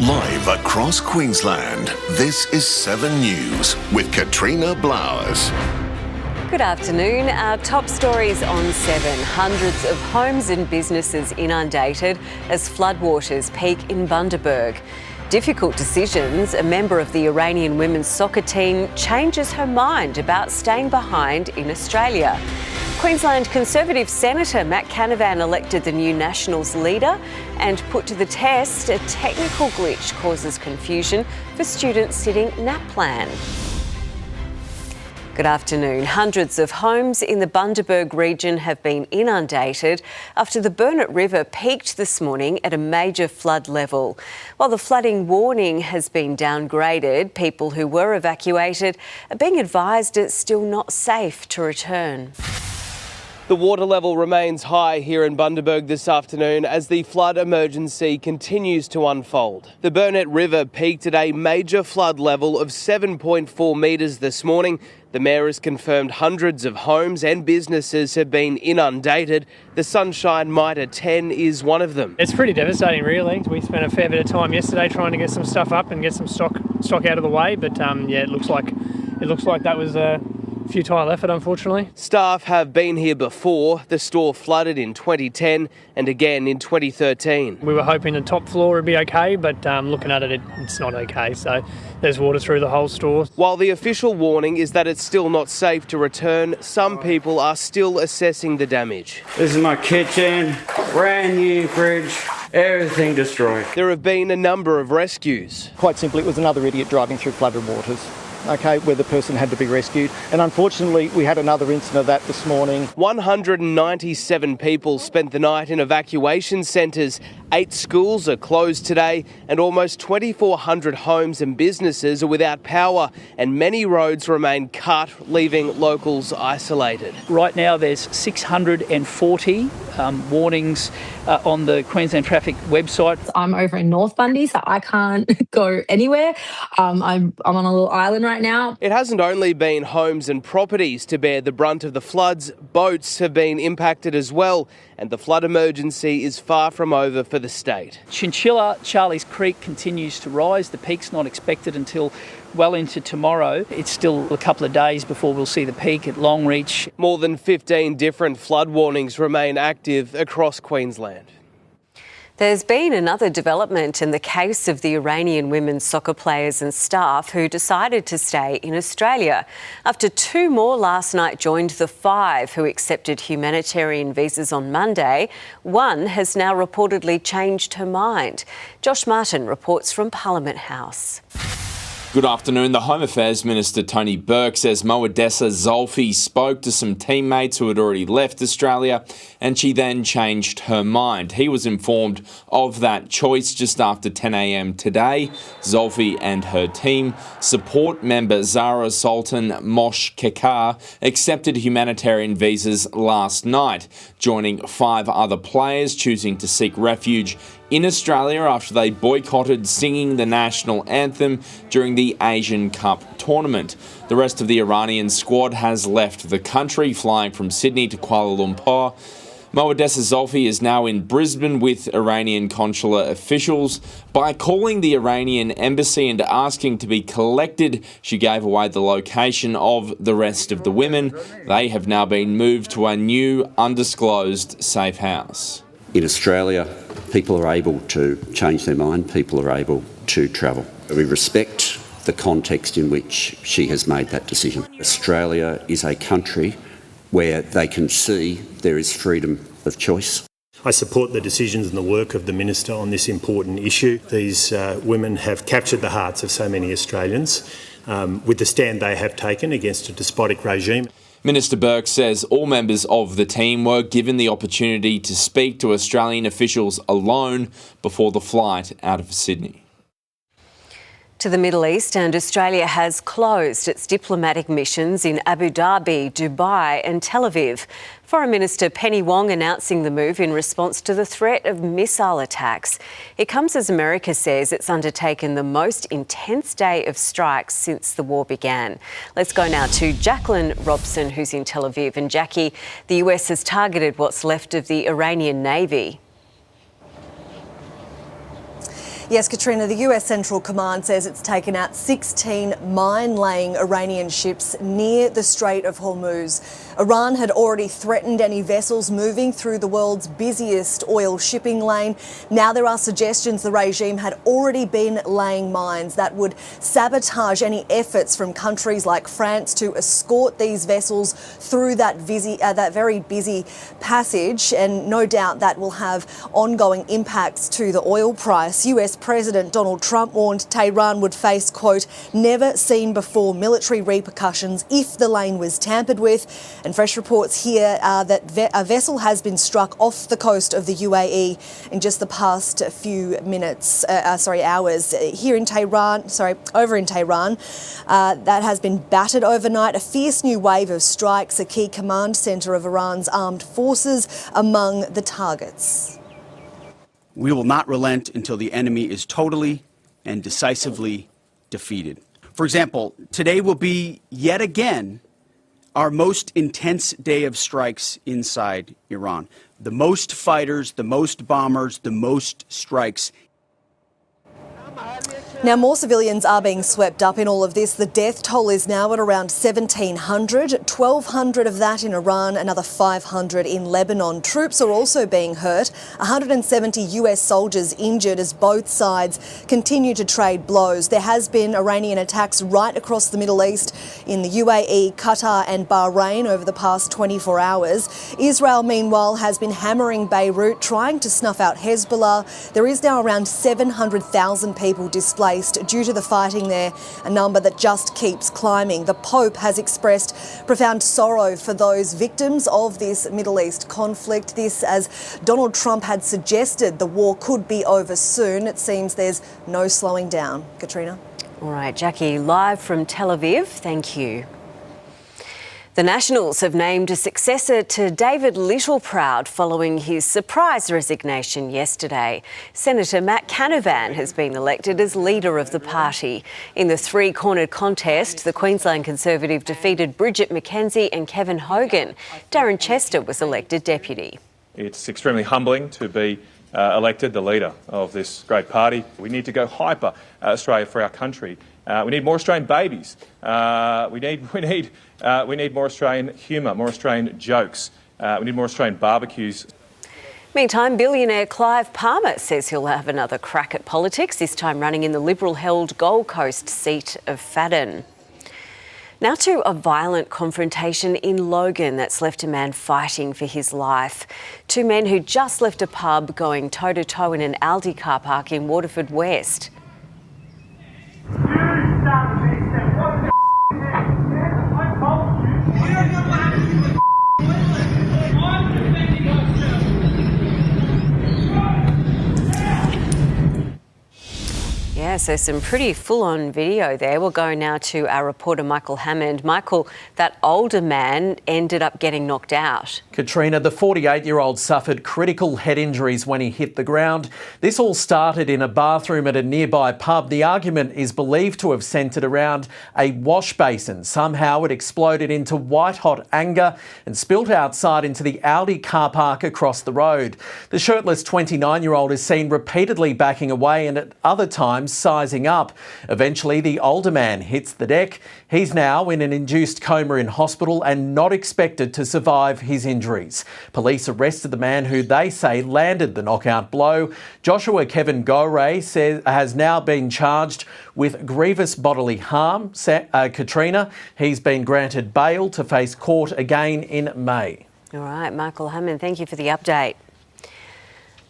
Live across Queensland, this is 7 News with Katrina Blowers. Good afternoon. Our top stories on 7. Hundreds of homes and businesses inundated as floodwaters peak in Bundaberg. Difficult decisions. A member of the Iranian women's soccer team changes her mind about staying behind in Australia. Queensland Conservative Senator Matt Canavan elected the new Nationals leader, and put to the test, a technical glitch causes confusion for students sitting NAPLAN. Good afternoon. Hundreds of homes in the Bundaberg region have been inundated after the Burnett River peaked this morning at a major flood level. While the flooding warning has been downgraded, people who were evacuated are being advised it's still not safe to return. The water level remains high here in Bundaberg this afternoon as the flood emergency continues to unfold. The Burnett River peaked at a major flood level of 7.4 metres this morning. The Mayor has confirmed hundreds of homes and businesses have been inundated. The Sunshine Mitre 10 is one of them. It's pretty devastating, really. We spent a fair bit of time yesterday trying to get some stuff up and get some stock out of the way, but it looks like that was a futile effort, unfortunately. Staff have been here before. The store flooded in 2010 and again in 2013. We were hoping the top floor would be okay, but looking at it, it's not okay. So there's water through the whole store. While the official warning is that it's still not safe to return, some people are still assessing the damage. This is my kitchen, brand new fridge, everything destroyed. There have been a number of rescues. Quite simply, it was another idiot driving through flooded waters. Where the person had to be rescued. And unfortunately, we had another incident of that this morning. 197 people spent the night in evacuation centres. 8 schools are closed today and almost 2,400 homes and businesses are without power, and many roads remain cut, leaving locals isolated. Right now there's 640 warnings on the Queensland Traffic website. I'm over in North Bundy, so I can't go anywhere. I'm on a little island right now. It hasn't only been homes and properties to bear the brunt of the floods. Boats have been impacted as well, and the flood emergency is far from over for the state. Chinchilla, Charlie's Creek continues to rise. The peak's not expected until well into tomorrow. It's still a couple of days before we'll see the peak at Longreach. More than 15 different flood warnings remain active across Queensland. There's been another development in the case of the Iranian women's soccer players and staff who decided to stay in Australia. After 2 more last night joined the 5 who accepted humanitarian visas on Monday, one has now reportedly changed her mind. Josh Martin reports from Parliament House. Good afternoon. The Home Affairs Minister Tony Burke says Moadessa Zolfi spoke to some teammates who had already left Australia and she then changed her mind. He was informed of that choice just after 10 a.m. today. Zolfi and her team, support member Zara Sultan Mosh Kekar, accepted humanitarian visas last night, joining 5 other players choosing to seek refuge in Australia after they boycotted singing the national anthem during the Asian Cup tournament. The rest of the Iranian squad has left the country, flying from Sydney to Kuala Lumpur. Moadessa Zolfi is now in Brisbane with Iranian consular officials. By calling the Iranian embassy and asking to be collected, she gave away the location of the rest of the women. They have now been moved to a new, undisclosed safe house. In Australia, people are able to change their mind, people are able to travel. We respect the context in which she has made that decision. Australia is a country where they can see there is freedom of choice. I support the decisions and the work of the Minister on this important issue. These women have captured the hearts of so many Australians with the stand they have taken against a despotic regime. Minister Burke says all members of the team were given the opportunity to speak to Australian officials alone before the flight out of Sydney. To the Middle East, and Australia has closed its diplomatic missions in Abu Dhabi, Dubai and Tel Aviv. Foreign Minister Penny Wong announcing the move in response to the threat of missile attacks. It comes as America says it's undertaken the most intense day of strikes since the war began. Let's go now to Jacqueline Robson, who's in Tel Aviv. And Jackie, the US has targeted what's left of the Iranian Navy. Yes, Katrina, the US Central Command says it's taken out 16 mine-laying Iranian ships near the Strait of Hormuz. Iran had already threatened any vessels moving through the world's busiest oil shipping lane. Now there are suggestions the regime had already been laying mines that would sabotage any efforts from countries like France to escort these vessels through that very busy passage, and no doubt that will have ongoing impacts to the oil price. US President Donald Trump warned Tehran would face, quote, never seen before military repercussions if the lane was tampered with. And fresh reports here are that a vessel has been struck off the coast of the UAE in just the past few hours. Over in Tehran, that has been battered overnight. A fierce new wave of strikes, a key command centre of Iran's armed forces, among the targets. We will not relent until the enemy is totally and decisively defeated. For example, today will be yet again our most intense day of strikes inside Iran. The most fighters, the most bombers, the most strikes. Now, more civilians are being swept up in all of this. The death toll is now at around 1,700, 1,200 of that in Iran, another 500 in Lebanon. Troops are also being hurt, 170 US soldiers injured as both sides continue to trade blows. There has been Iranian attacks right across the Middle East in the UAE, Qatar and Bahrain over the past 24 hours. Israel, meanwhile, has been hammering Beirut, trying to snuff out Hezbollah. There is now around 700,000 people displaced due to the fighting there, a number that just keeps climbing. The Pope has expressed profound sorrow for those victims of this Middle East conflict. This, as Donald Trump had suggested, the war could be over soon. It seems there's no slowing down. Katrina? All right, Jackie, live from Tel Aviv. Thank you. The Nationals have named a successor to David Littleproud following his surprise resignation yesterday. Senator Matt Canavan has been elected as leader of the party. In the three-cornered contest, the Queensland Conservative defeated Bridget McKenzie and Kevin Hogan. Darren Chester was elected deputy. It's extremely humbling to be elected the leader of this great party. We need to go hyper Australia for our country. We need more Australian babies. We need more Australian humour, more Australian jokes. We need more Australian barbecues. Meantime, billionaire Clive Palmer says he'll have another crack at politics, this time running in the Liberal-held Gold Coast seat of Fadden. Now to a violent confrontation in Logan that's left a man fighting for his life. Two men who just left a pub going toe-to-toe in an Aldi car park in Waterford West. Yeah, so some pretty full-on video there. We'll go now to our reporter Michael Hammond. Michael, that older man ended up getting knocked out. Katrina, the 48-year-old suffered critical head injuries when he hit the ground. This all started in a bathroom at a nearby pub. The argument is believed to have centred around a wash basin. Somehow it exploded into white-hot anger and spilt outside into the Aldi car park across the road. The shirtless 29-year-old is seen repeatedly backing away and at other times sizing up. Eventually, the older man hits the deck. He's now in an induced coma in hospital and not expected to survive his injuries. Police arrested the man who they say landed the knockout blow. Joshua Kevin Gorey has now been charged with grievous bodily harm. Katrina, he's been granted bail to face court again in May. All right, Michael Hammond, thank you for the update.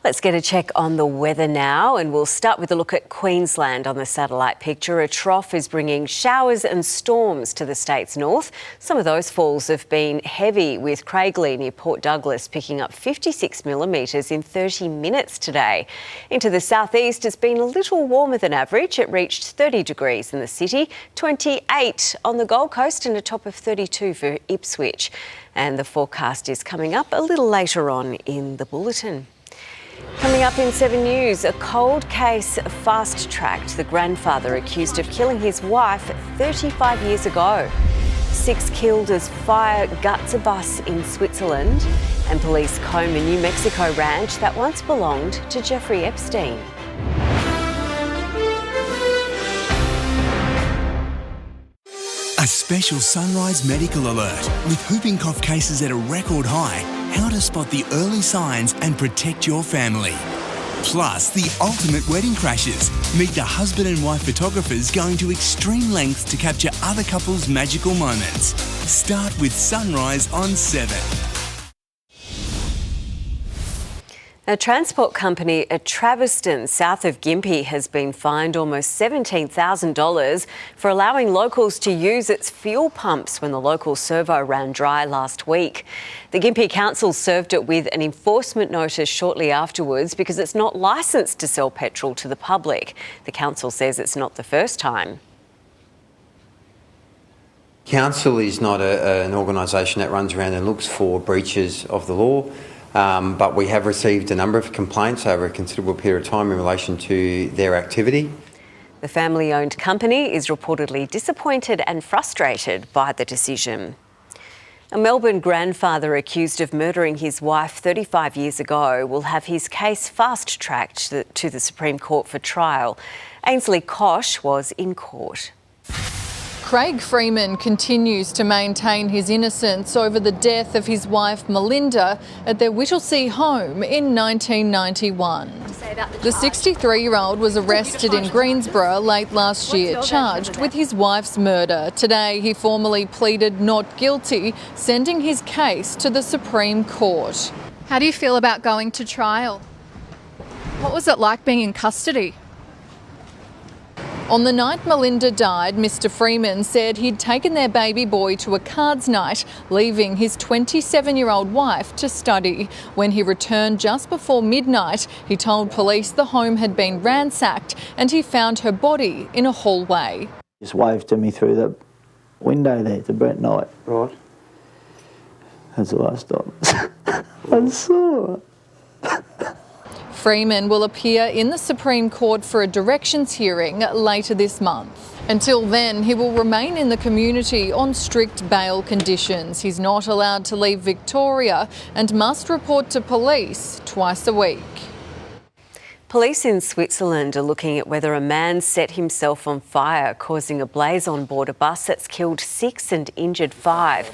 Let's get a check on the weather now, and we'll start with a look at Queensland on the satellite picture. A trough is bringing showers and storms to the state's north. Some of those falls have been heavy, with Craigley near Port Douglas picking up 56 millimetres in 30 minutes today. Into the southeast, it's been a little warmer than average. It reached 30 degrees in the city, 28 on the Gold Coast and a top of 32 for Ipswich. And the forecast is coming up a little later on in the bulletin. Coming up in 7 News, a cold case fast-tracked the grandfather accused of killing his wife 35 years ago. 6 killed as fire guts a bus in Switzerland, and police comb a New Mexico ranch that once belonged to Jeffrey Epstein. A special Sunrise Medical Alert with whooping cough cases at a record high, how to spot the early signs and protect your family. Plus, the ultimate wedding crashes. Meet the husband and wife photographers going to extreme lengths to capture other couples' magical moments. Start with Sunrise on 7. A transport company at Traviston, south of Gympie, has been fined almost $17,000 for allowing locals to use its fuel pumps when the local servo ran dry last week. The Gympie Council served it with an enforcement notice shortly afterwards because it's not licensed to sell petrol to the public. The council says it's not the first time. Council is not an organisation that runs around and looks for breaches of the law. But we have received a number of complaints over a considerable period of time in relation to their activity. The family-owned company is reportedly disappointed and frustrated by the decision. A Melbourne grandfather accused of murdering his wife 35 years ago will have his case fast-tracked to the Supreme Court for trial. Ainsley Kosh was in court. Craig Freeman continues to maintain his innocence over the death of his wife Melinda at their Whittlesea home in 1991. The 63-year-old was arrested in Greensborough late last year, charged with his wife's murder. Today he formally pleaded not guilty, sending his case to the Supreme Court. How do you feel about going to trial? What was it like being in custody? On the night Melinda died, Mr Freeman said he'd taken their baby boy to a cards night, leaving his 27-year-old wife to study. When he returned just before midnight, he told police the home had been ransacked and he found her body in a hallway. Just waved to me through the window there to Brett Knight. Right. That's all I stopped. I saw her. Freeman will appear in the Supreme Court for a directions hearing later this month. Until then, he will remain in the community on strict bail conditions. He's not allowed to leave Victoria and must report to police twice a week. Police in Switzerland are looking at whether a man set himself on fire, causing a blaze on board a bus that's killed 6 and injured 5.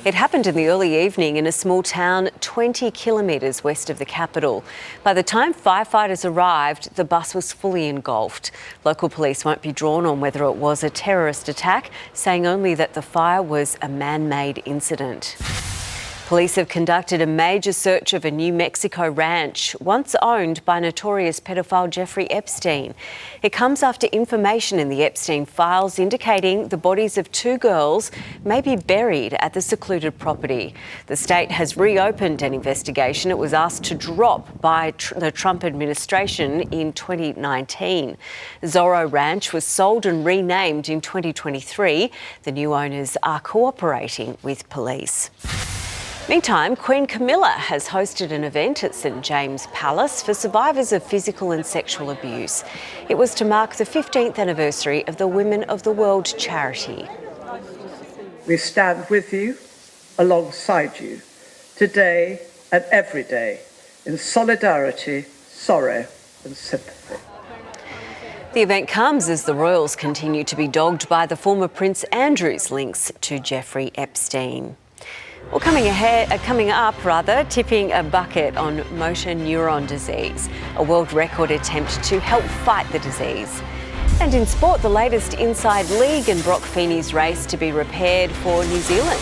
It happened in the early evening in a small town 20 kilometres west of the capital. By the time firefighters arrived, the bus was fully engulfed. Local police won't be drawn on whether it was a terrorist attack, saying only that the fire was a man-made incident. Police have conducted a major search of a New Mexico ranch, once owned by notorious pedophile Jeffrey Epstein. It comes after information in the Epstein files indicating the bodies of 2 girls may be buried at the secluded property. The state has reopened an investigation it was asked to drop by the Trump administration in 2019. Zorro Ranch was sold and renamed in 2023. The new owners are cooperating with police. Meantime, Queen Camilla has hosted an event at St James Palace for survivors of physical and sexual abuse. It was to mark the 15th anniversary of the Women of the World charity. We stand with you, alongside you, today and every day, in solidarity, sorrow and sympathy. The event comes as the royals continue to be dogged by the former Prince Andrew's links to Jeffrey Epstein. Well, coming up, tipping a bucket on motor neuron disease, a world record attempt to help fight the disease. And in sport, the latest inside league and Brock Feeney's race to be repaired for New Zealand.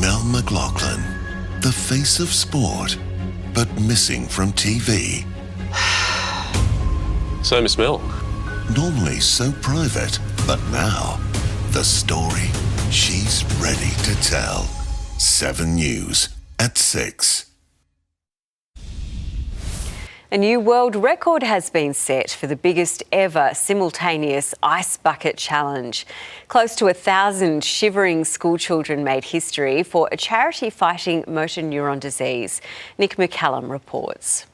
Mel McLaughlin, the face of sport, but missing from TV. So, Miss Mel. Normally so private, but now the story she's ready to tell. 7 News at 6. A new world record has been set for the biggest ever simultaneous ice bucket challenge. Close to 1,000 shivering schoolchildren made history for a charity fighting motor neuron disease. Nick McCallum reports.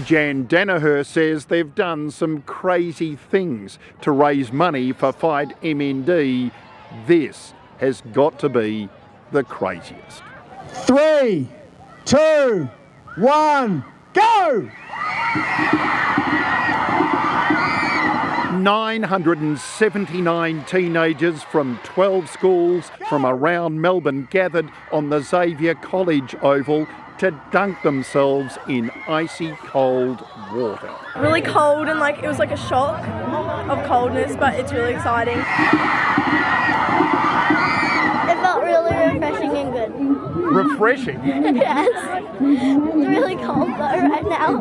Jan Danaher says they've done some crazy things to raise money for Fight MND. This has got to be the craziest. 3, 2, 1, go! 979 teenagers from 12 schools from around Melbourne gathered on the Xavier College Oval to dunk themselves in icy cold water. Really cold and it was like a shock of coldness, but it's really exciting. It felt really refreshing and good. Refreshing? Yes. It's really cold though right now.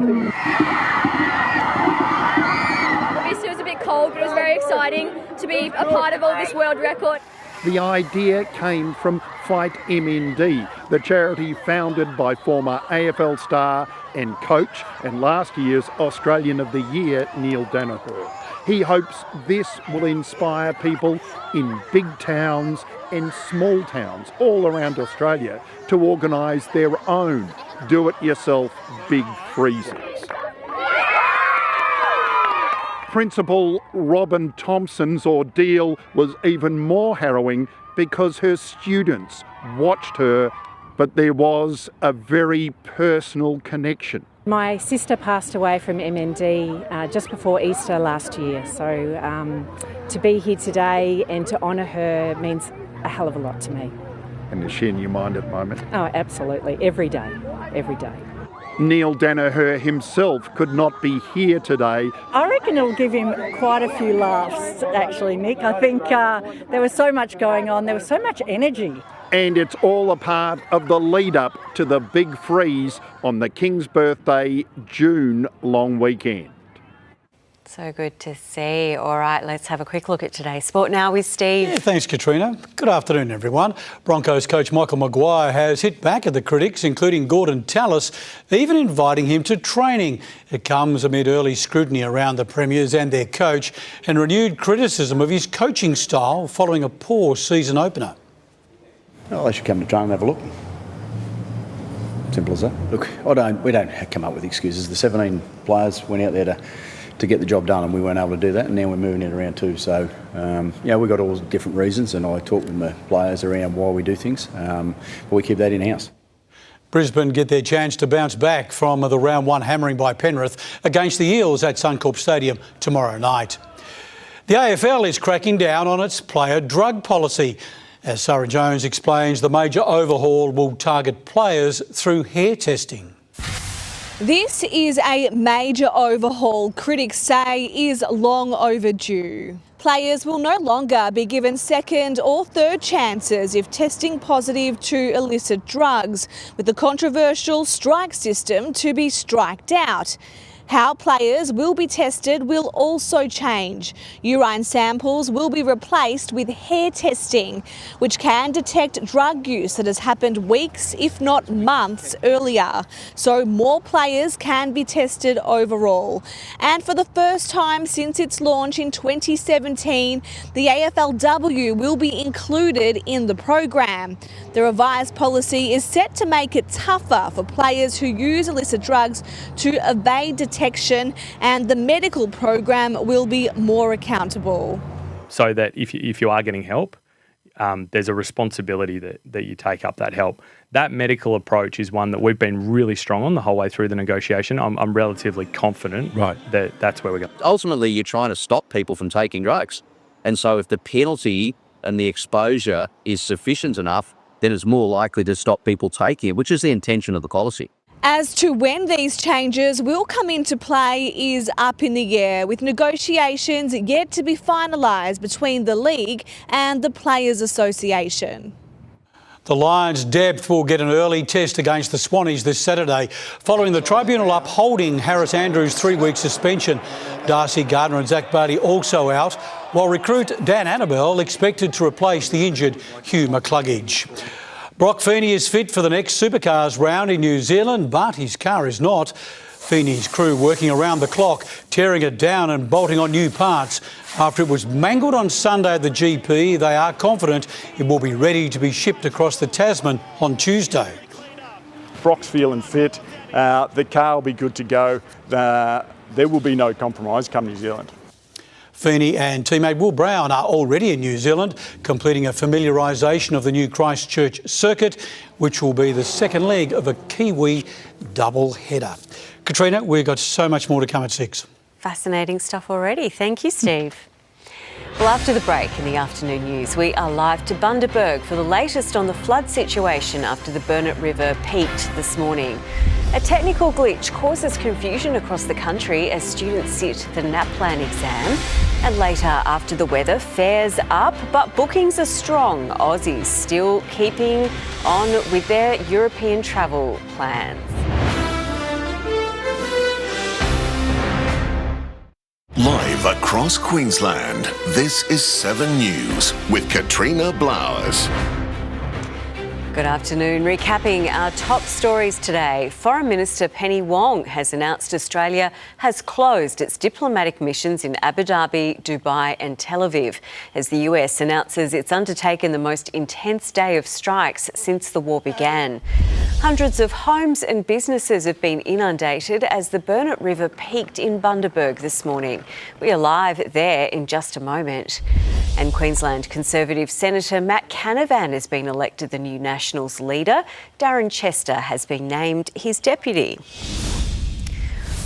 Obviously it was a bit cold, but it was very exciting to be a part of all this world record. The idea came from Fight MND, the charity founded by former AFL star and coach and last year's Australian of the Year, Neil Danaher. He hopes this will inspire people in big towns and small towns all around Australia to organise their own do-it-yourself big freezers. Principal Robin Thompson's ordeal was even more harrowing because her students watched her, but there was a very personal connection. My sister passed away from MND just before Easter last year, so to be here today and to honour her means a hell of a lot to me. And is she in your mind at the moment? Oh, absolutely, every day, every day. Neil Danaher himself could not be here today. I reckon it'll give him quite a few laughs, actually, Nick. I think there was so much going on, there was so much energy. And it's all a part of the lead up to the big freeze on the King's birthday June long weekend. So good to see. All right, let's have a quick look at today's sport now with Steve. Yeah, thanks, Katrina. Good afternoon, everyone. Broncos coach Michael Maguire has hit back at the critics, including Gordon Tallis, even inviting him to training. It comes amid early scrutiny around the Premiers and their coach and renewed criticism of his coaching style following a poor season opener. Well, they should come to training and have a look. Simple as that. Look, we don't come up with excuses. The 17 players went out there to get the job done, and we weren't able to do that, and now we're moving it around too. So, we've got all different reasons, and I talk with the players around why we do things, but we keep that in-house. Brisbane get their chance to bounce back from the round one hammering by Penrith against the Eels at Suncorp Stadium tomorrow night. The AFL is cracking down on its player drug policy. As Sarah Jones explains, the major overhaul will target players through hair testing. This is a major overhaul critics say is long overdue. Players will no longer be given second or third chances if testing positive to illicit drugs, with the controversial strike system to be striked out. How players will be tested will also change. Urine samples will be replaced with hair testing, which can detect drug use that has happened weeks, if not months, earlier. So more players can be tested overall. And for the first time since its launch in 2017, the AFLW will be included in the program. The revised policy is set to make it tougher for players who use illicit drugs to evade detection, and the medical program will be more accountable. So that if you are getting help, there's a responsibility that you take up that help. That medical approach is one that we've been really strong on the whole way through the negotiation. I'm relatively confident that that's where we're going. Ultimately, you're trying to stop people from taking drugs. And so if the penalty and the exposure is sufficient enough, then it's more likely to stop people taking it, which is the intention of the policy. As to when these changes will come into play is up in the air, with negotiations yet to be finalised between the League and the Players Association. The Lions' depth will get an early test against the Swannies this Saturday, following the tribunal upholding Harris Andrews' 3-week suspension. Darcy Gardner and Zach Bailey also out, while recruit Dan Annabelle expected to replace the injured Hugh McCluggage. Brock Feeney is fit for the next Supercars round in New Zealand, but his car is not. Feeney's crew working around the clock, tearing it down and bolting on new parts. After it was mangled on Sunday at the GP, they are confident it will be ready to be shipped across the Tasman on Tuesday. Brock's feeling fit, the car will be good to go, there will be no compromise come New Zealand. Feeney and teammate Will Brown are already in New Zealand, completing a familiarisation of the new Christchurch circuit, which will be the second leg of a Kiwi double header. Katrina, we've got so much more to come at 6. Fascinating stuff already. Thank you, Steve. Well, after the break in the afternoon news, we are live to Bundaberg for the latest on the flood situation after the Burnett River peaked this morning. A technical glitch causes confusion across the country as students sit the NAPLAN exam. And later, after the weather, fares up, but bookings are strong. Aussies still keeping on with their European travel plans. Live across Queensland, this is 7 News with Katrina Blowers. Good afternoon. Recapping our top stories today. Foreign Minister Penny Wong has announced Australia has closed its diplomatic missions in Abu Dhabi, Dubai and Tel Aviv as the US announces it's undertaken the most intense day of strikes since the war began. Hundreds of homes and businesses have been inundated as the Burnett River peaked in Bundaberg this morning. We are live there in just a moment. And Queensland Conservative Senator Matt Canavan has been elected the new Nationals leader. Darren Chester has been named his deputy.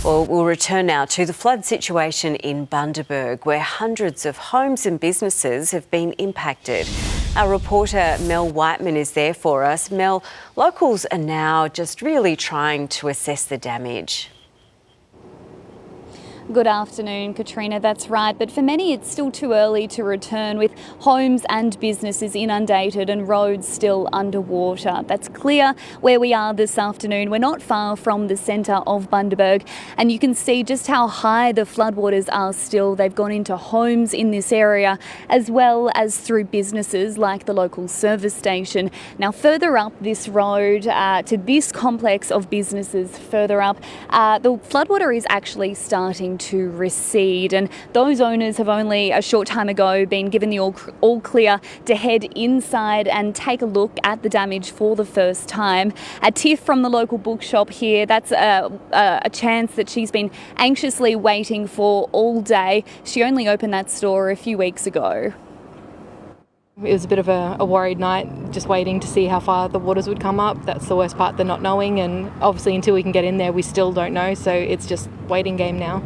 Well, we'll return now to the flood situation in Bundaberg, where hundreds of homes and businesses have been impacted. Our reporter Mel Whiteman is there for us. Mel, locals are now just really trying to assess the damage. Good afternoon, Katrina. That's right. But for many, it's still too early to return with homes and businesses inundated and roads still underwater. That's clear where we are this afternoon. We're not far from the centre of Bundaberg, and you can see just how high the floodwaters are still. They've gone into homes in this area as well as through businesses like the local service station. Now, further up this road to this complex of businesses further up, the floodwater is actually starting to recede, and those owners have only a short time ago been given the all clear to head inside and take a look at the damage for the first time. A Tiff from the local bookshop here, that's a chance that she's been anxiously waiting for all day. She only opened that store a few weeks ago. It was a bit of a worried night, just waiting to see how far the waters would come up. That's the worst part, the not knowing, and obviously until we can get in there we still don't know, so it's just waiting game now.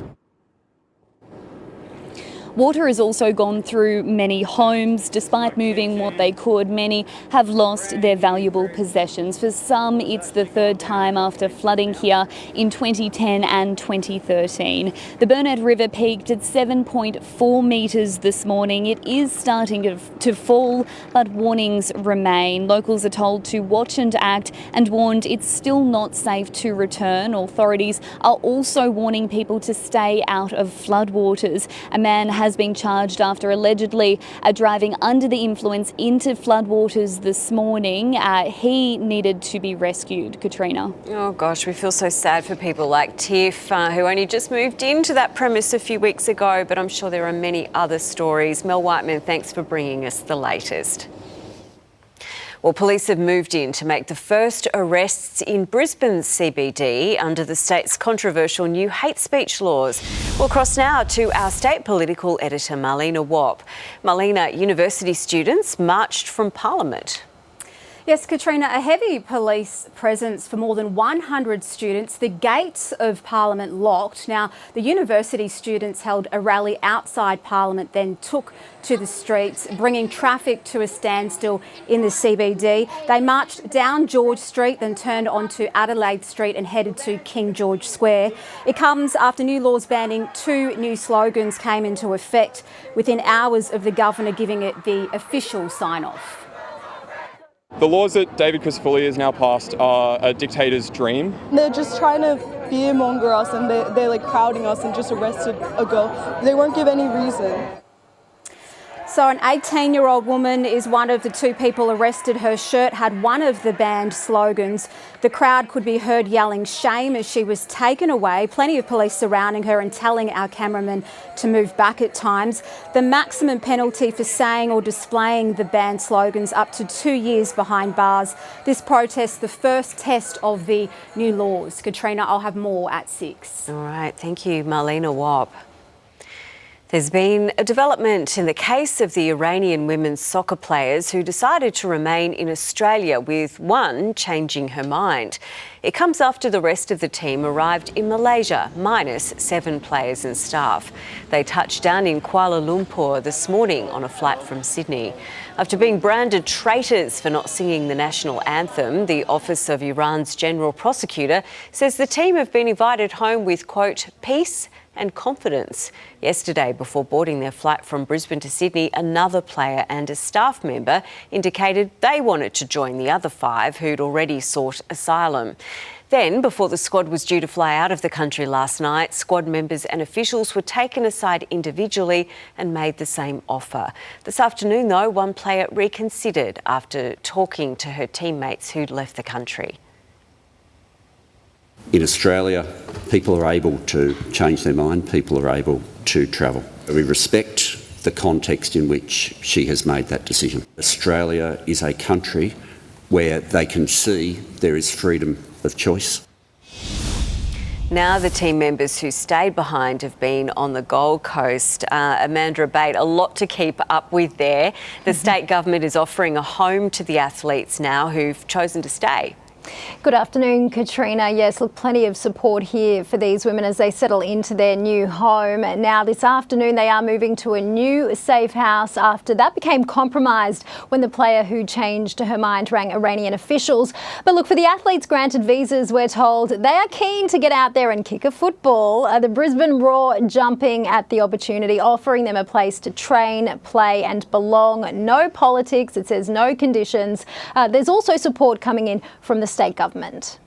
Water has also gone through many homes. Despite moving what they could, many have lost their valuable possessions. For some, it's the third time after flooding here in 2010 and 2013. The Burnett River peaked at 7.4 metres this morning. It is starting to fall, but warnings remain. Locals are told to watch and act and warned it's still not safe to return. Authorities are also warning people to stay out of floodwaters. A man has been charged after allegedly driving under the influence into floodwaters this morning. He needed to be rescued. Katrina. Oh gosh, we feel so sad for people like Tiff, who only just moved into that premise a few weeks ago, but I'm sure there are many other stories. Mel Whiteman, thanks for bringing us the latest. Well, police have moved in to make the first arrests in Brisbane's CBD under the state's controversial new hate speech laws. We'll cross now to our state political editor, Marlena Wapp. Marlena, university students marched from Parliament. Yes, Katrina, a heavy police presence for more than 100 students. The gates of Parliament locked. Now, the university students held a rally outside Parliament, then took to the streets, bringing traffic to a standstill in the CBD. They marched down George Street, then turned onto Adelaide Street and headed to King George Square. It comes after new laws banning 2 new slogans came into effect within hours of the governor giving it the official sign-off. The laws that David Crisafulli has now passed are a dictator's dream. They're just trying to fearmonger us, and they're like crowding us and just arrested a girl. They won't give any reason. So an 18-year-old woman is one of the 2 people arrested. Her shirt had one of the banned slogans. The crowd could be heard yelling shame as she was taken away. Plenty of police surrounding her and telling our cameraman to move back at times. The maximum penalty for saying or displaying the banned slogans up to 2 years behind bars. This protest, the first test of the new laws. Katrina, I'll have more at 6. All right, thank you, Marlena Wapp. There's been a development in the case of the Iranian women's soccer players who decided to remain in Australia, with one changing her mind. It comes after the rest of the team arrived in Malaysia, minus 7 players and staff. They touched down in Kuala Lumpur this morning on a flight from Sydney. After being branded traitors for not singing the national anthem, the Office of Iran's General Prosecutor says the team have been invited home with, quote, peace and confidence. Yesterday, before boarding their flight from Brisbane to Sydney, another player and a staff member indicated they wanted to join the other 5 who'd already sought asylum. Then, before the squad was due to fly out of the country last night, squad members and officials were taken aside individually and made the same offer. This afternoon, though, one player reconsidered after talking to her teammates who'd left the country. In Australia, people are able to change their mind, people are able to travel. We respect the context in which she has made that decision. Australia is a country where they can see there is freedom of choice. Now the team members who stayed behind have been on the Gold Coast. Amanda Abate, a lot to keep up with there. The state government is offering a home to the athletes now who've chosen to stay. Good afternoon, Katrina. Yes, look, plenty of support here for these women as they settle into their new home. Now, this afternoon, they are moving to a new safe house after that became compromised when the player who changed her mind rang Iranian officials. But look, for the athletes granted visas, we're told they are keen to get out there and kick a football. The Brisbane Roar jumping at the opportunity, offering them a place to train, play and belong. No politics, it says no conditions. There's also support coming in from the state government.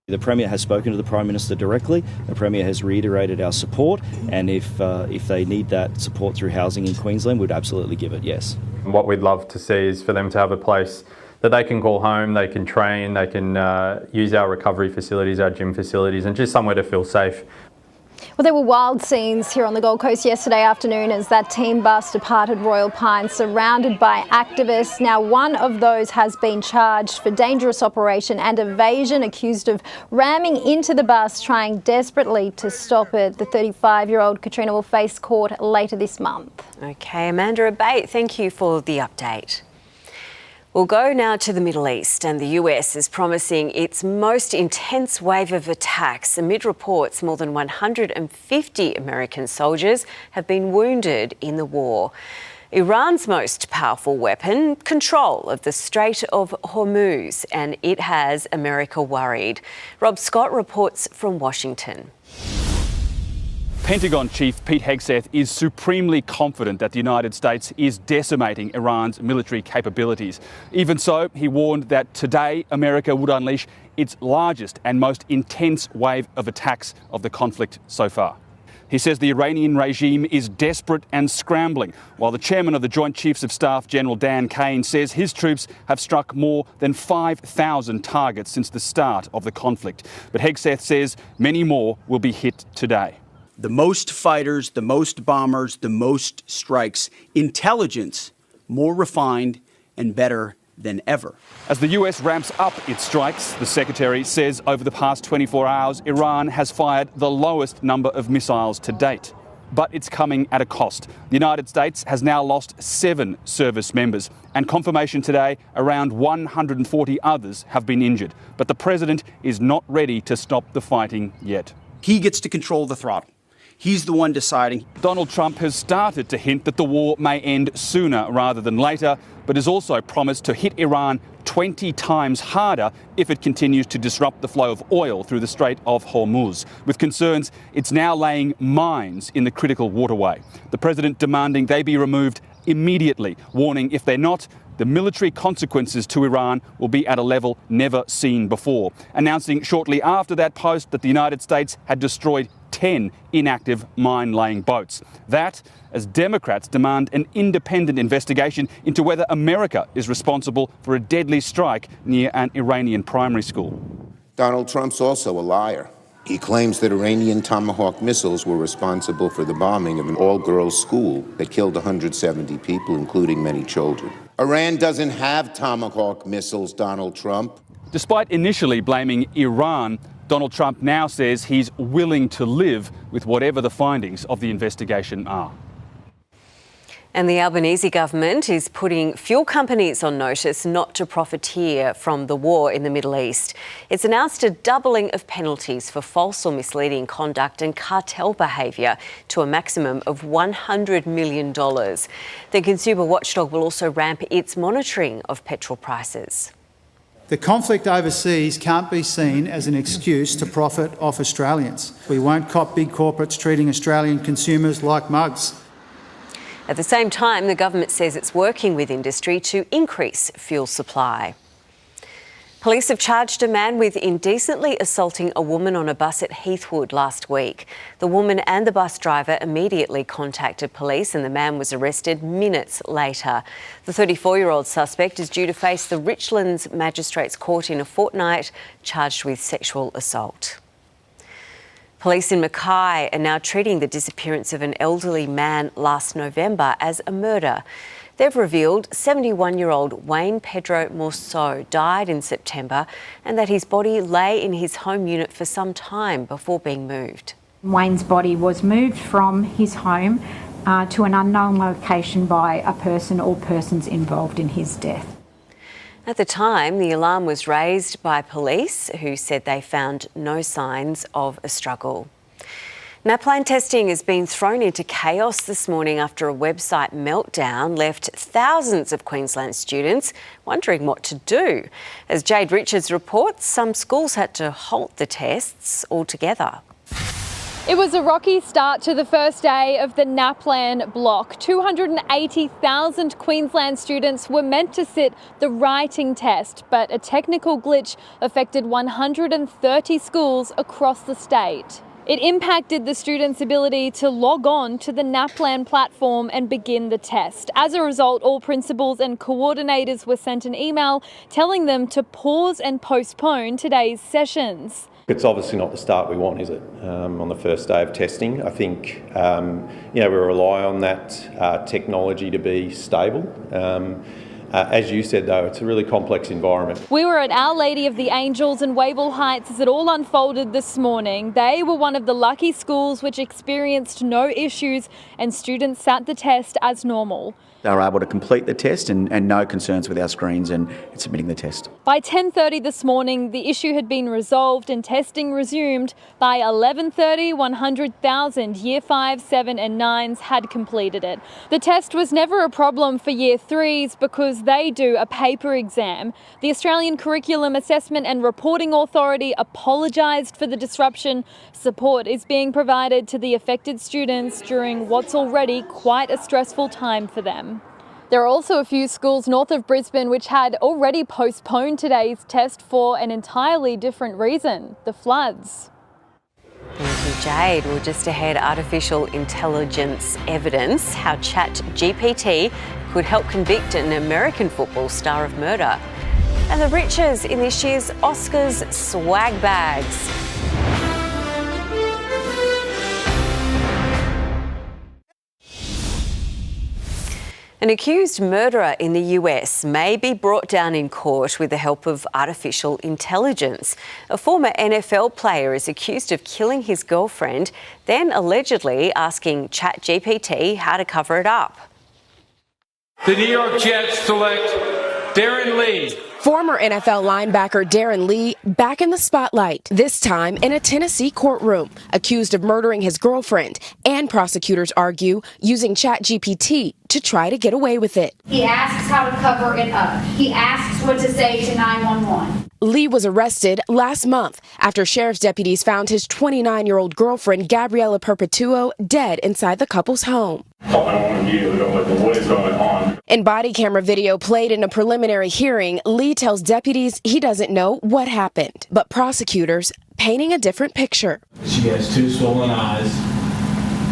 The Premier has spoken to the Prime Minister directly. The Premier has reiterated our support, and if they need that support through housing in Queensland, we'd absolutely give it, yes. What we'd love to see is for them to have a place that they can call home, they can train, they can use our recovery facilities, our gym facilities, and just somewhere to feel safe. Well, there were wild scenes here on the Gold Coast yesterday afternoon as that team bus departed Royal Pines surrounded by activists. Now, one of those has been charged for dangerous operation and evasion, accused of ramming into the bus, trying desperately to stop it. The 35-year-old Katrina will face court later this month. OK, Amanda Abate, thank you for the update. We'll go now to the Middle East, and the US is promising its most intense wave of attacks amid reports more than 150 American soldiers have been wounded in the war. Iran's most powerful weapon, control of the Strait of Hormuz, and it has America worried. Rob Scott reports from Washington. Pentagon Chief Pete Hegseth is supremely confident that the United States is decimating Iran's military capabilities. Even so, he warned that today America would unleash its largest and most intense wave of attacks of the conflict so far. He says the Iranian regime is desperate and scrambling, while the chairman of the Joint Chiefs of Staff, General Dan Kane, says his troops have struck more than 5,000 targets since the start of the conflict. But Hegseth says many more will be hit today. The most fighters, the most bombers, the most strikes, intelligence more refined and better than ever. As the US ramps up its strikes, the Secretary says over the past 24 hours, Iran has fired the lowest number of missiles to date. But it's coming at a cost. The United States has now lost 7 service members, and confirmation today around 140 others have been injured. But the President is not ready to stop the fighting yet. He gets to control the throttle. He's the one deciding. Donald Trump has started to hint that the war may end sooner rather than later, but has also promised to hit Iran 20 times harder if it continues to disrupt the flow of oil through the Strait of Hormuz. With concerns, it's now laying mines in the critical waterway. The president demanding they be removed immediately, warning if they're not, the military consequences to Iran will be at a level never seen before, announcing shortly after that post that the United States had destroyed 10 inactive mine-laying boats. That, as Democrats demand an independent investigation into whether America is responsible for a deadly strike near an Iranian primary school. Donald Trump's also a liar. He claims that Iranian Tomahawk missiles were responsible for the bombing of an all-girls school that killed 170 people, including many children. Iran doesn't have Tomahawk missiles, Donald Trump. Despite initially blaming Iran, Donald Trump now says he's willing to live with whatever the findings of the investigation are. And the Albanese government is putting fuel companies on notice not to profiteer from the war in the Middle East. It's announced a doubling of penalties for false or misleading conduct and cartel behaviour to a maximum of $100 million. The consumer watchdog will also ramp its monitoring of petrol prices. The conflict overseas can't be seen as an excuse to profit off Australians. We won't cop big corporates treating Australian consumers like mugs. At the same time, the government says it's working with industry to increase fuel supply. Police have charged a man with indecently assaulting a woman on a bus at Heathwood last week. The woman and the bus driver immediately contacted police and the man was arrested minutes later. The 34-year-old suspect is due to face the Richlands Magistrates Court in a fortnight, charged with sexual assault. Police in Mackay are now treating the disappearance of an elderly man last November as a murder. They've revealed 71-year-old Wayne Pedro Morceau died in September and that his body lay in his home unit for some time before being moved. Wayne's body was moved from his home to an unknown location by a person or persons involved in his death. At the time, the alarm was raised by police, who said they found no signs of a struggle. NAPLAN testing has been thrown into chaos this morning after a website meltdown left thousands of Queensland students wondering what to do. As Jade Richards reports, some schools had to halt the tests altogether. It was a rocky start to the first day of the NAPLAN block. 280,000 Queensland students were meant to sit the writing test, but a technical glitch affected 130 schools across the state. It impacted the students' ability to log on to the NAPLAN platform and begin the test. As a result, all principals and coordinators were sent an email telling them to pause and postpone today's sessions. It's obviously not the start we want, is it, on the first day of testing? I think, we rely on that technology to be stable. As you said, though, it's a really complex environment. We were at Our Lady of the Angels in Wavell Heights as it all unfolded this morning. They were one of the lucky schools which experienced no issues and students sat the test as normal. They were able to complete the test and no concerns with our screens and submitting the test. By 10:30 this morning, the issue had been resolved and testing resumed. By 11:30, 100,000 Year 5, 7 and 9s had completed it. The test was never a problem for Year 3s because they do a paper exam. The Australian Curriculum Assessment and Reporting Authority apologised for the disruption. Support is being provided to the affected students during what's already quite a stressful time for them. There are also a few schools north of Brisbane which had already postponed today's test for an entirely different reason, the floods. Thank you, Jade. Well, just ahead, artificial intelligence evidence, how ChatGPT could help convict an American football star of murder. And the riches in this year's Oscars swag bags. An accused murderer in the US may be brought down in court with the help of artificial intelligence. A former NFL player is accused of killing his girlfriend, then allegedly asking ChatGPT how to cover it up. The New York Jets select Darren Lee. Former NFL linebacker Darren Lee back in the spotlight, this time in a Tennessee courtroom, accused of murdering his girlfriend, and prosecutors argue using ChatGPT to try to get away with it. He asks how to cover it up. He asks what to say to 911. Lee was arrested last month after sheriff's deputies found his 29-year-old girlfriend, Gabriella Perpetuo, dead inside the couple's home. What is going on? In body camera video played in a preliminary hearing, Lee tells deputies he doesn't know what happened, but prosecutors painting a different picture. She has 2 swollen eyes.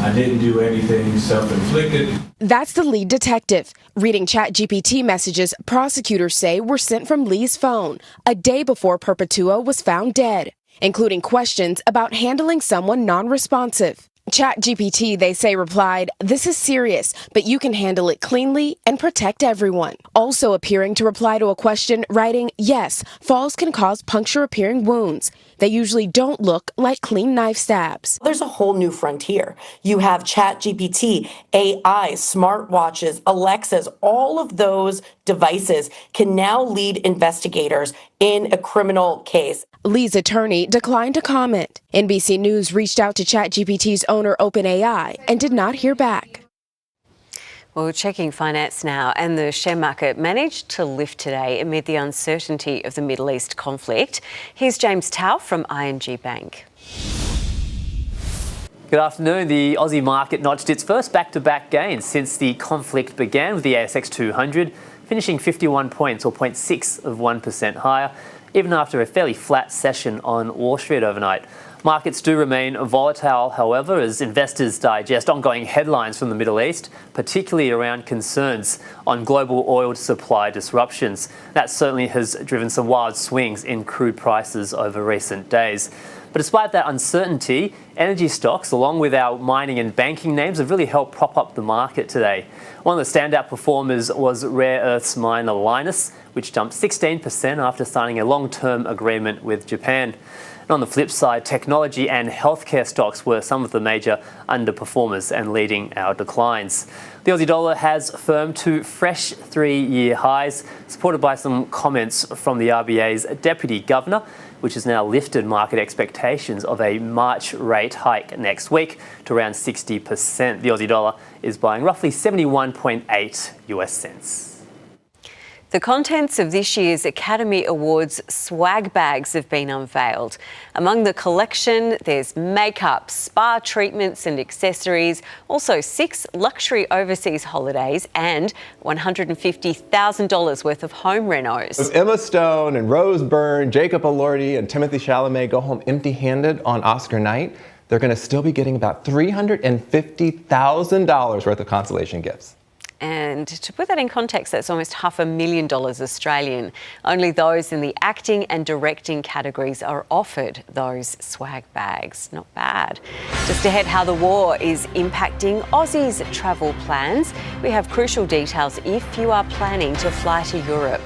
I didn't do anything self-inflicted. That's the lead detective. Reading ChatGPT messages prosecutors say were sent from Lee's phone a day before Perpetuo was found dead, including questions about handling someone non-responsive. ChatGPT, they say, replied, "This is serious, but you can handle it cleanly and protect everyone." Also appearing to reply to a question, writing, "Yes, falls can cause puncture-appearing wounds. They usually don't look like clean knife stabs." There's a whole new frontier. You have ChatGPT, AI, smartwatches, Alexas, all of those devices can now lead investigators in a criminal case. Lee's attorney declined to comment. NBC News reached out to ChatGPT's owner, OpenAI, and did not hear back. Well, checking finance now, and the share market managed to lift today amid the uncertainty of the Middle East conflict. Here's James Tao from ING Bank. Good afternoon. The Aussie market notched its first back-to-back gains since the conflict began, with the ASX 200 finishing 51 points, or 0.6% higher, even after a fairly flat session on Wall Street overnight. Markets do remain volatile, however, as investors digest ongoing headlines from the Middle East, particularly around concerns on global oil supply disruptions. That certainly has driven some wild swings in crude prices over recent days. But despite that uncertainty, energy stocks, along with our mining and banking names, have really helped prop up the market today. One of the standout performers was rare earths miner Lynas, which jumped 16% after signing a long-term agreement with Japan. And on the flip side, technology and healthcare stocks were some of the major underperformers and leading our declines. The Aussie dollar has firmed to fresh 3-year highs, supported by some comments from the RBA's Deputy Governor, which has now lifted market expectations of a March rate hike next week to around 60%. The Aussie dollar is buying roughly 71.8 US cents. The contents of this year's Academy Awards swag bags have been unveiled. Among the collection, there's makeup, spa treatments and accessories, also 6 luxury overseas holidays and $150,000 worth of home renos. If Emma Stone and Rose Byrne, Jacob Elordi and Timothée Chalamet go home empty-handed on Oscar night, they're going to still be getting about $350,000 worth of consolation gifts. And to put that in context, that's almost $500,000 Australian. Only those in the acting and directing categories are offered those swag bags. Not bad. Just ahead, how the war is impacting Aussies' travel plans. We have crucial details if you are planning to fly to Europe.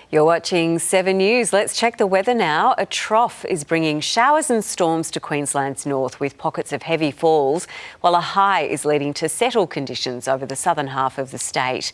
You're watching 7 News. Let's check the weather now. A trough is bringing showers and storms to Queensland's north with pockets of heavy falls, while a high is leading to settled conditions over the southern half of the state.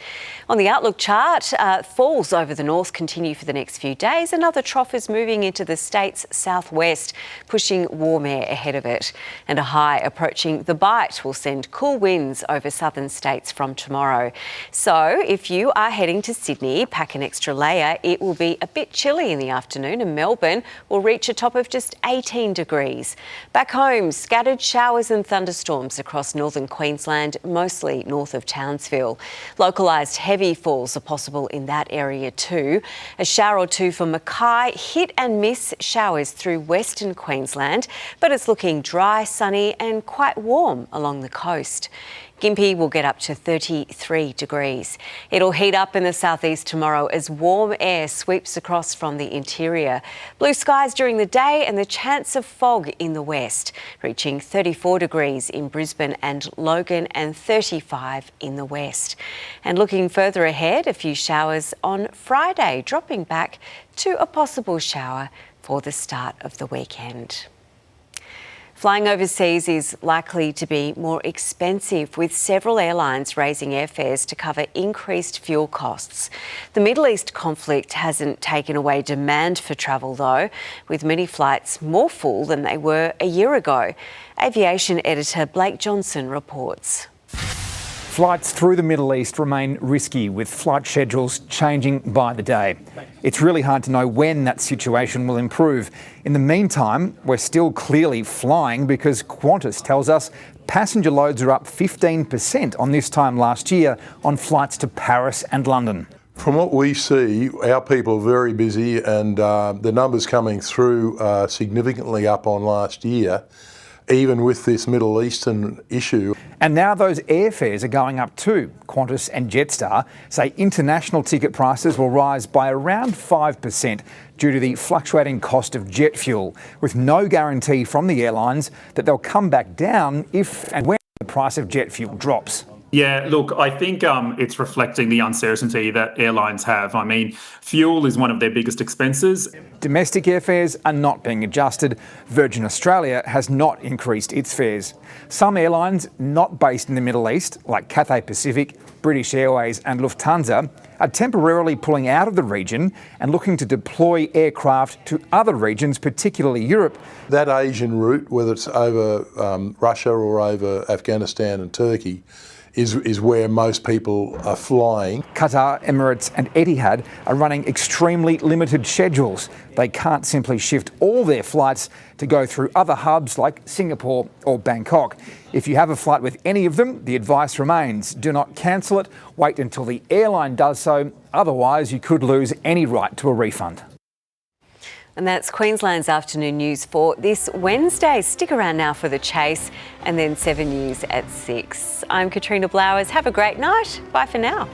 On the outlook chart, falls over the north continue for the next few days. Another trough is moving into the state's southwest, pushing warm air ahead of it. And a high approaching the Bight will send cool winds over southern states from tomorrow. So if you are heading to Sydney, pack an extra layer. It will be a bit chilly in the afternoon, and Melbourne will reach a top of just 18 degrees. Back home, scattered showers and thunderstorms across northern Queensland, mostly north of Townsville. Localised heavy falls are possible in that area too. A shower or two for Mackay, hit and miss showers through western Queensland, but it's looking dry, sunny and quite warm along the coast. Gympie will get up to 33 degrees. It'll heat up in the southeast tomorrow as warm air sweeps across from the interior. Blue skies during the day and the chance of fog in the west, reaching 34 degrees in Brisbane and Logan and 35 in the west. And looking further ahead, a few showers on Friday, dropping back to a possible shower for the start of the weekend. Flying overseas is likely to be more expensive, with several airlines raising airfares to cover increased fuel costs. The Middle East conflict hasn't taken away demand for travel, though, with many flights more full than they were a year ago. Aviation editor Blake Johnson reports. Flights through the Middle East remain risky, with flight schedules changing by the day. It's really hard to know when that situation will improve. In the meantime, we're still clearly flying because Qantas tells us passenger loads are up 15% on this time last year on flights to Paris and London. From what we see, our people are very busy, and the numbers coming through are significantly up on last year. even with this Middle Eastern issue. And now those airfares are going up too. Qantas and Jetstar say international ticket prices will rise by around 5% due to the fluctuating cost of jet fuel, with no guarantee from the airlines that they'll come back down if and when the price of jet fuel drops. Yeah, look, I think it's reflecting the uncertainty that airlines have. I mean, fuel is one of their biggest expenses. Domestic airfares are not being adjusted. Virgin Australia has not increased its fares. Some airlines not based in the Middle East, like Cathay Pacific, British Airways and Lufthansa, are temporarily pulling out of the region and looking to deploy aircraft to other regions, particularly Europe. That Asian route, whether it's over Russia or over Afghanistan and Turkey, is where most people are flying. Qatar, Emirates and Etihad are running extremely limited schedules. They can't simply shift all their flights to go through other hubs like Singapore or Bangkok. If you have a flight with any of them, the advice remains: do not cancel it, wait until the airline does so, otherwise you could lose any right to a refund. And that's Queensland's afternoon news for this Wednesday. Stick around now for The Chase and then 7 News at 6. I'm Katrina Blowers. Have a great night. Bye for now.